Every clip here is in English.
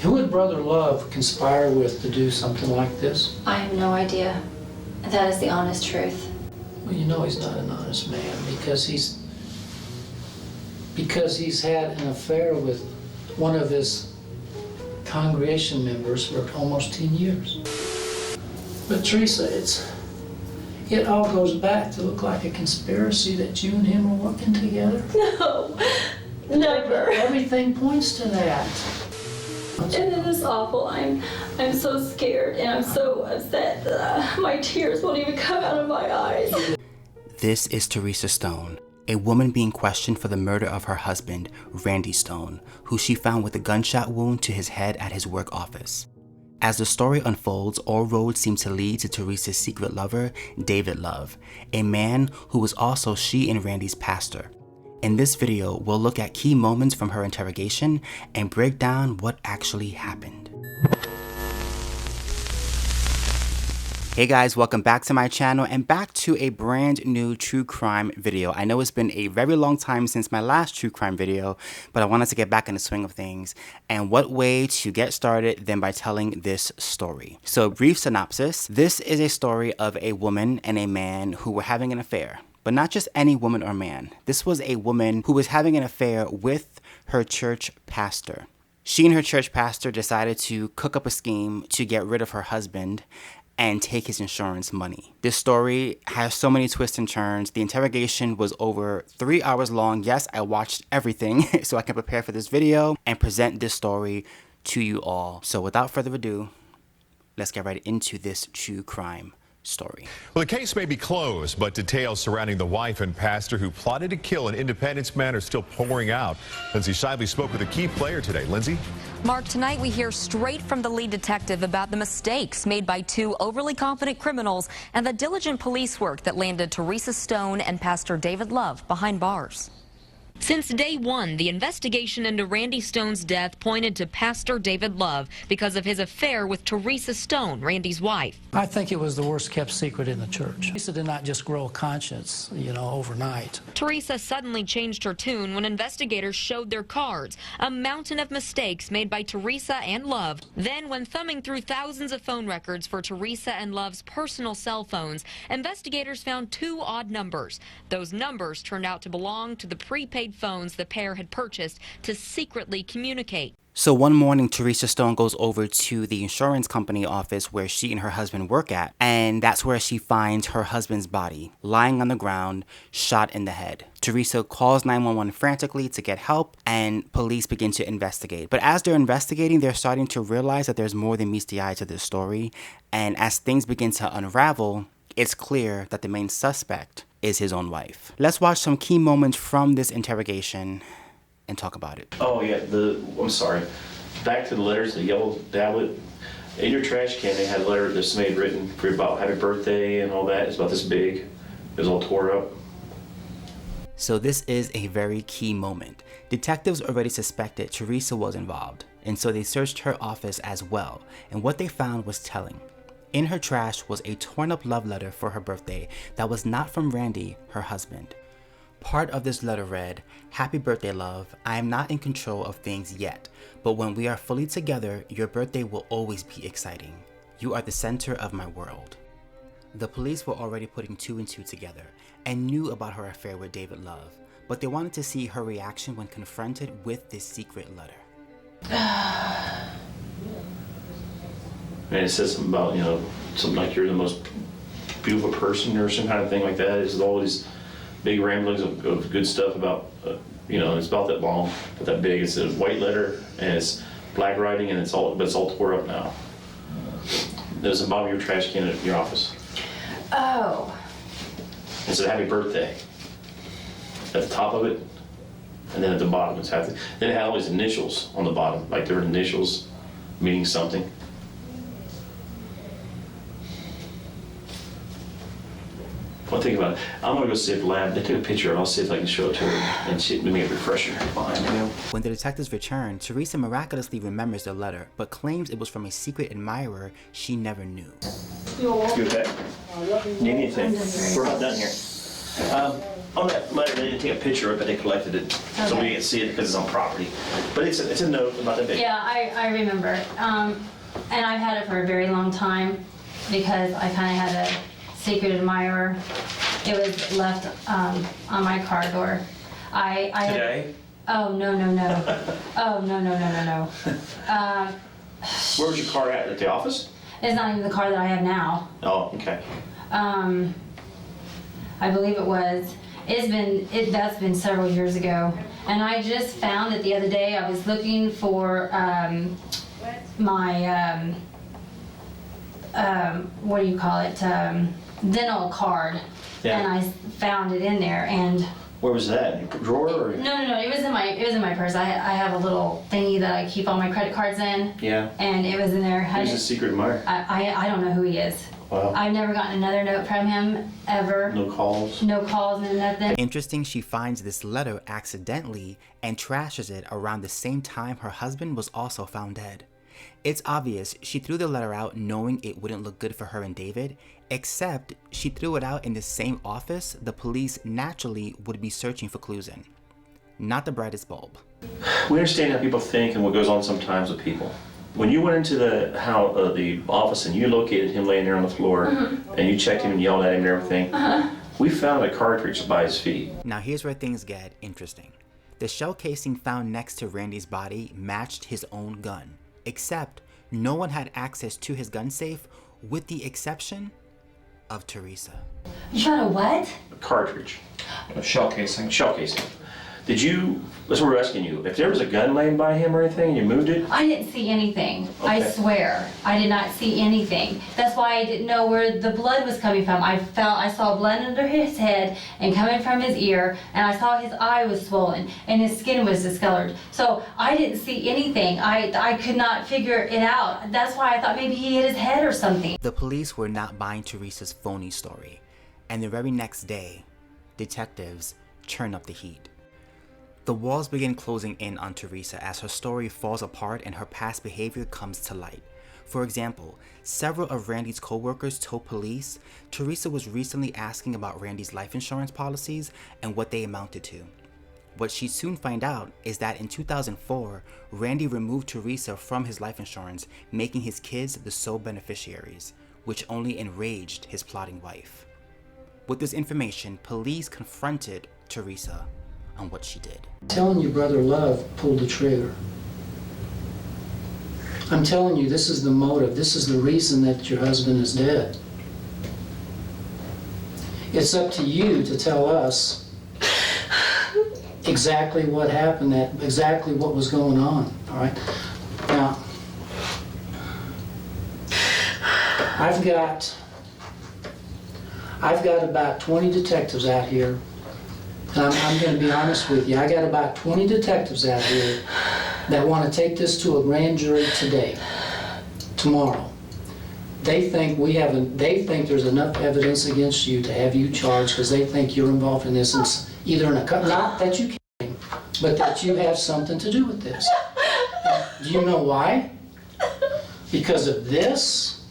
Who would Brother Love conspire with to do something like this? I have no idea. That is the honest truth. Well, you know he's not an honest man because he's had an affair with one of his congregation members for almost 10 years. But Teresa, it all goes back to look like a conspiracy that you and him are working together. No, never. Everything points to that. And it is awful. I'm so scared and I'm so upset that my tears won't even come out of my eyes. This is Teresa Stone, a woman being questioned for the murder of her husband, Randy Stone, who she found with a gunshot wound to his head at his work office. As the story unfolds, all roads seem to lead to Teresa's secret lover, David Love, a man who was also she and Randy's pastor. In this video, we'll look at key moments from her interrogation and break down what actually happened. Hey guys, welcome back to my channel and back to a brand new true crime video. I know it's been a very long time since my last true crime video, but I wanted to get back in the swing of things. And what way to get started than by telling this story. So brief synopsis, this is a story of a woman and a man who were having an affair. But not just any woman or man. This was a woman who was having an affair with her church pastor. She and her church pastor decided to cook up a scheme to get rid of her husband and take his insurance money. This story has so many twists and turns. The interrogation was over 3 hours long. Yes, I watched everything so I can prepare for this video and present this story to you all. So without further ado, let's get right into this true crime story. Well, the case may be closed, but details surrounding the wife and pastor who plotted to kill an Independence man are still pouring out. Lindsay Shively spoke with a key player today. Lindsay? Mark, tonight we hear straight from the lead detective about the mistakes made by two overly confident criminals and the diligent police work that landed Teresa Stone and Pastor David Love behind bars. Since day one, the investigation into Randy Stone's death pointed to Pastor David Love because of his affair with Teresa Stone, Randy's wife. I think it was the worst kept secret in the church. Teresa did not just grow a conscience, overnight. Teresa suddenly changed her tune when investigators showed their cards, a mountain of mistakes made by Teresa and Love. Then, when thumbing through thousands of phone records for Teresa and Love's personal cell phones, investigators found two odd numbers. Those numbers turned out to belong to the prepaid phones the pair had purchased to secretly communicate. So one morning, Teresa Stone goes over to the insurance company office where she and her husband work at, and that's where she finds her husband's body lying on the ground, shot in the head. Teresa calls 911 frantically to get help, and police begin to investigate. But as they're investigating, they're starting to realize that there's more than meets the eye to this story, and as things begin to unravel, it's clear that the main suspect is his own wife. Let's watch some key moments from this interrogation and talk about it. Oh yeah, I'm sorry. Back to the letters, the yellow tablet. In your trash can, they had a letter that somebody had written for about happy birthday and all that. It's about this big. It was all tore up. So this is a very key moment. Detectives already suspected Teresa was involved, and so they searched her office as well, and what they found was telling. In her trash was a torn up love letter for her birthday that was not from Randy, her husband. Part of this letter read, "Happy birthday, love. I am not in control of things yet, but when we are fully together, your birthday will always be exciting. You are the center of my world." The police were already putting two and two together and knew about her affair with David Love, but they wanted to see her reaction when confronted with this secret letter. And it says something about, something like you're the most beautiful person or some kind of thing like that. It's all these big ramblings of good stuff about, it's about that long, but that big. It's a white letter and it's black writing and it's all tore up now. There's a bottom of your trash can at your office. Oh. It said happy birthday at the top of it, and then at the bottom it's happy. Then it had all these initials on the bottom, like there were initials meaning something. One thing about it, I'm gonna go see if the lab, they took a picture and I'll see if I can show it to her and she give me a refresher behind me. When the detectives return, Teresa miraculously remembers the letter, but claims it was from a secret admirer she never knew. You okay? Need anything? We're not done here. On that letter, they didn't take a picture of it, but they collected it, so we can't see it because it's on property. But it's a note about that big. Yeah, I remember. And I've had it for a very long time because I kind of had a secret admirer. It was left on my car door. Today? Oh, no. Oh, no. Where was your car at the office? It's not even the car that I have now. Oh, okay. I believe it was. That's been several years ago. And I just found it the other day. I was looking for my, what do you call it, dental card. Yeah. And I found it in there. And Where was that? In your drawer? Or? no, it was in my purse. I have a little thingy that I keep all my credit cards in. Yeah. And it was in there. Who's a secret admirer? I don't know who he is. Wow. I've never gotten another note from him ever. No calls? No calls and nothing. Interesting, she finds this letter accidentally and trashes it around the same time her husband was also found dead. It's obvious she threw the letter out knowing it wouldn't look good for her and David, except she threw it out in the same office the police naturally would be searching for clues in. Not the brightest bulb. We understand how people think and what goes on sometimes with people. When you went into the office and you located him laying there on the floor, and you checked him and yelled at him and everything, we found a cartridge by his feet. Now here's where things get interesting. The shell casing found next to Randy's body matched his own gun, except no one had access to his gun safe with the exception of Teresa. You found a what? A cartridge. A shell casing. Shell casing. That's what we're asking you. If there was a gun laying by him or anything and you moved it? I didn't see anything. I Okay. swear. I did not see anything. That's why I didn't know where the blood was coming from. I saw blood under his head and coming from his ear, and I saw his eye was swollen and his skin was discolored. So I didn't see anything. I could not figure it out. That's why I thought maybe he hit his head or something. The police were not buying Teresa's phony story, and the very next day, detectives turn up the heat. The walls begin closing in on Teresa as her story falls apart and her past behavior comes to light. For example, several of Randy's co-workers told police Teresa was recently asking about Randy's life insurance policies and what they amounted to. What she'd soon find out is that in 2004, Randy removed Teresa from his life insurance, making his kids the sole beneficiaries, which only enraged his plotting wife. With this information, police confronted Teresa on what she did. I'm telling you, Brother Love pulled the trigger. I'm telling you, this is the motive. This is the reason that your husband is dead. It's up to you to tell us exactly what happened, exactly what was going on, all right? Now, I've got about 20 detectives out here. And I'm going to be honest with you. I got about 20 detectives out here that want to take this to a grand jury today, tomorrow. They think there's enough evidence against you to have you charged because they think you're involved in this. It's either not that you can, but that you have something to do with this. Do you know why? Because of this?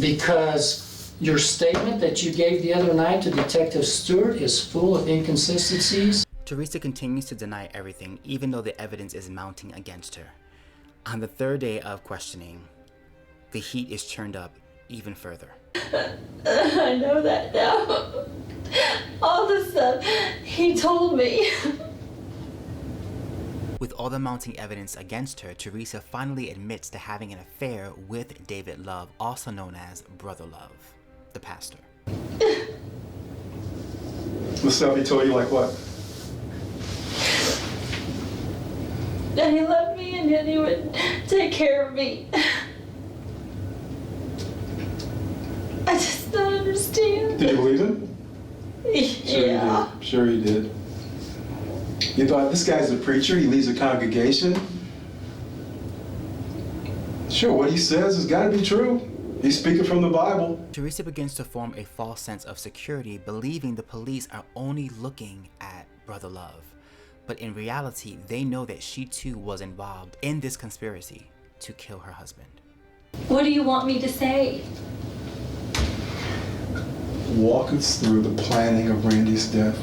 Because your statement that you gave the other night to Detective Stewart is full of inconsistencies? Teresa continues to deny everything, even though the evidence is mounting against her. On the third day of questioning, the heat is turned up even further. I know that now. All the stuff he told me. With all the mounting evidence against her, Teresa finally admits to having an affair with David Love, also known as Brother Love, the pastor. The stuff he told you, like what? That he loved me and that he would take care of me. I just don't understand. Did you believe him? Yeah. Sure he did. You thought, this guy's a preacher, he leads a congregation. Sure, what he says has got to be true. He's speaking from the Bible. Teresa begins to form a false sense of security, believing the police are only looking at Brother Love. But in reality, they know that she too was involved in this conspiracy to kill her husband. What do you want me to say? Walk us through the planning of Randy's death.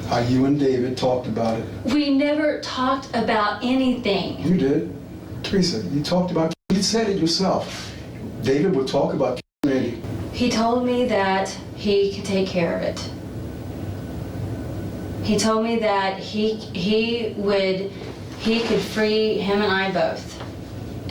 How you and David talked about it. We never talked about anything. You did. Teresa, you talked about, you said it yourself. David would talk about Randy. He told me that he could take care of it. He told me that he could free him and I both,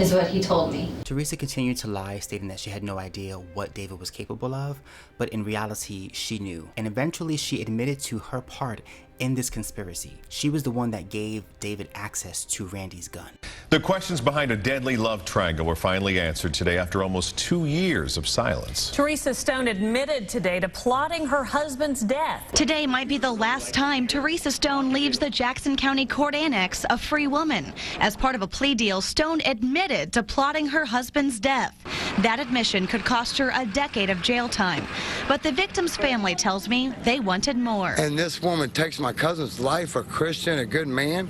is what he told me. Teresa continued to lie, stating that she had no idea what David was capable of, but in reality, she knew. And eventually, she admitted to her part in this conspiracy. She was the one that gave David access to Randy's gun. The questions behind a deadly love triangle were finally answered today after almost 2 years of silence. Teresa Stone admitted today to plotting her husband's death. Today might be the last time Teresa Stone leaves the Jackson County Court Annex a free woman. As part of a plea deal, Stone admitted to plotting her husband's death. That admission could cost her a decade of jail time. But the victim's family tells me they wanted more. And this woman takes my cousin's life, a Christian, a good man,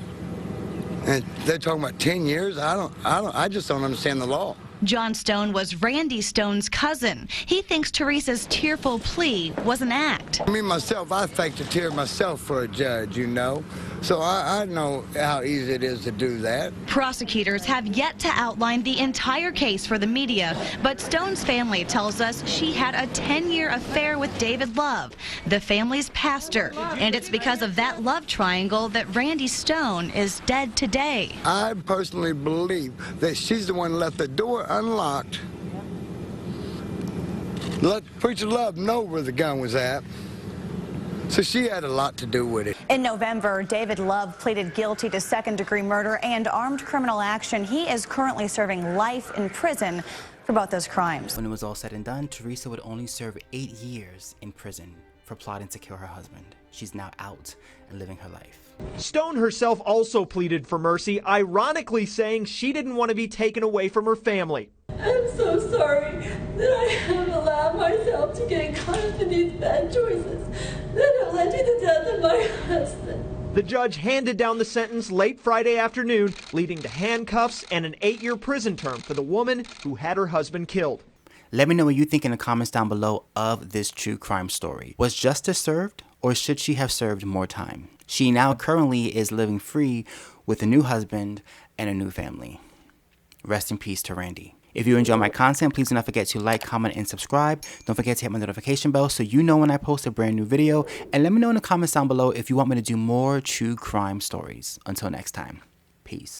and they're talking about 10 years? I just don't understand the law. John Stone was Randy Stone's cousin. He thinks Teresa's tearful plea was an act. Me, myself, I faked a tear myself for a judge, you know. So I know how easy it is to do that. Prosecutors have yet to outline the entire case for the media, but Stone's family tells us she had a 10-year affair with David Love, the family's pastor. And it's because of that love triangle that Randy Stone is dead today. I personally believe that she's the one who left the door unlocked. Let Preacher Love know where the gun was at. So she had a lot to do with it. In November, David Love pleaded guilty to second-degree murder and armed criminal action. He is currently serving life in prison for both those crimes. When it was all said and done, Teresa would only serve 8 years in prison for plotting to kill her husband. She's now out and living her life. Stone herself also pleaded for mercy, ironically saying she didn't want to be taken away from her family. I'm so sorry that I have allowed myself to get caught up in these bad choices that have led to the death of my husband. The judge handed down the sentence late Friday afternoon, leading to handcuffs and an 8-year prison term for the woman who had her husband killed. Let me know what you think in the comments down below of this true crime story. Was justice served, or should she have served more time? She now currently is living free with a new husband and a new family. Rest in peace to Randy. If you enjoy my content, please do not forget to like, comment, and subscribe. Don't forget to hit my notification bell so you know when I post a brand new video. And let me know in the comments down below if you want me to do more true crime stories. Until next time, peace.